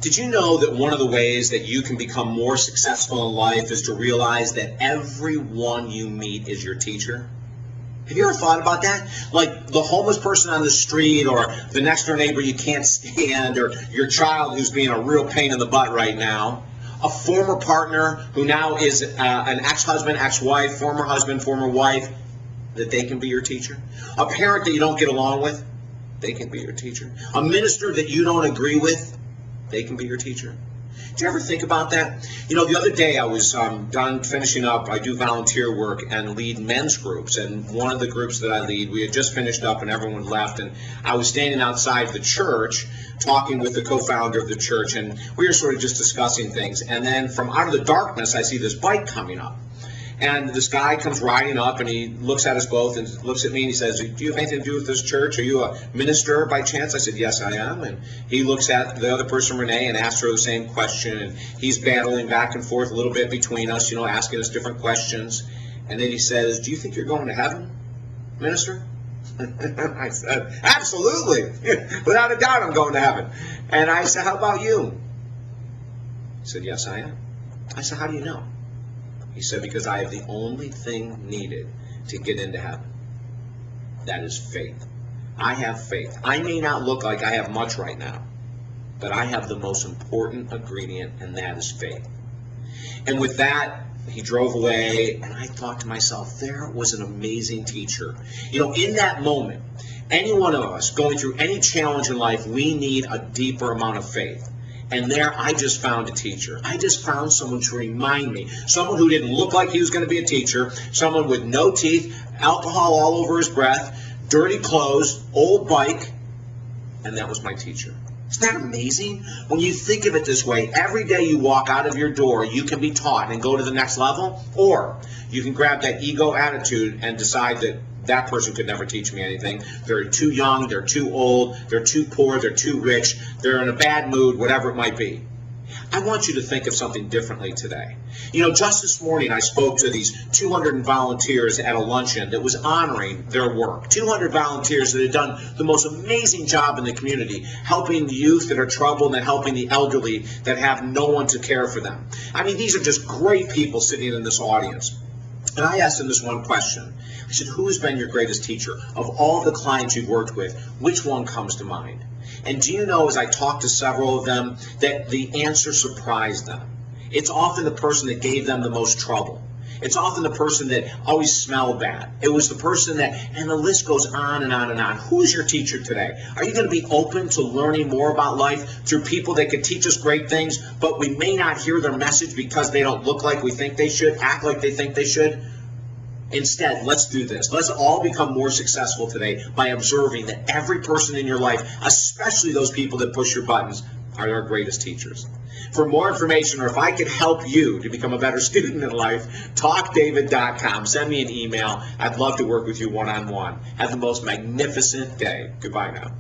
Did you know that one of the ways that you can become more successful in life is to realize that everyone you meet is your teacher? Have you ever thought about that? Like the homeless person on the street, or the next door neighbor you can't stand, or your child who's being a real pain in the butt right now, a former partner who now is an ex-husband, ex-wife, former husband, former wife, that they can be your teacher. A parent that you don't get along with, they can be your teacher. A minister that you don't agree with, they can be your teacher. Do you ever think about that? You know, the other day I was done finishing up. I do volunteer work and lead men's groups. And one of the groups that I lead, we had just finished up and everyone left. And I was standing outside the church talking with the co-founder of the church. And we were sort of just discussing things. And then from out of the darkness, I see this bike coming up. And this guy comes riding up, and he looks at us both and looks at me, and he says, "Do you have anything to do with this church? Are you a minister by chance?" I said, "Yes, I am." And he looks at the other person, Renee, and asks her the same question. And he's battling back and forth a little bit between us, you know, asking us different questions. And then he says, "Do you think you're going to heaven, minister?" I said, "Absolutely. Without a doubt, I'm going to heaven." And I said, "How about you?" He said, "Yes, I am." I said, "How do you know?" He said, "Because I have the only thing needed to get into heaven. That is faith. I have faith. I may not look like I have much right now, but I have the most important ingredient, and that is faith." And with that, he drove away, and I thought to myself, there was an amazing teacher. You know, in that moment, any one of us going through any challenge in life, we need a deeper amount of faith. And there, I just found a teacher. I just found someone to remind me. Someone who didn't look like he was going to be a teacher. Someone with no teeth, alcohol all over his breath, dirty clothes, old bike. And that was my teacher. Isn't that amazing? When you think of it this way, every day you walk out of your door, you can be taught and go to the next level. Or you can grab that ego attitude and decide that that person could never teach me anything. They're too young, they're too old, they're too poor, they're too rich, they're in a bad mood, whatever it might be. I want you to think of something differently today. You know, just this morning I spoke to these 200 volunteers at a luncheon that was honoring their work. 200 volunteers that had done the most amazing job in the community, helping the youth that are troubled and helping the elderly that have no one to care for them. I mean, these are just great people sitting in this audience. And I asked them this one question. I said, "Who has been your greatest teacher? Of all the clients you've worked with, which one comes to mind?" And do you know, as I talked to several of them, that the answer surprised them. It's often the person that gave them the most trouble. It's often the person that always smelled bad. It was the person that, and the list goes on and on and on. Who's your teacher today? Are you going to be open to learning more about life through people that could teach us great things, but we may not hear their message because they don't look like we think they should, act like they think they should? Instead, let's do this. Let's all become more successful today by observing that every person in your life, especially those people that push your buttons, are our greatest teachers. For more information, or if I could help you to become a better student in life, talkdavid.com. Send me an email. I'd love to work with you one-on-one. Have the most magnificent day. Goodbye now.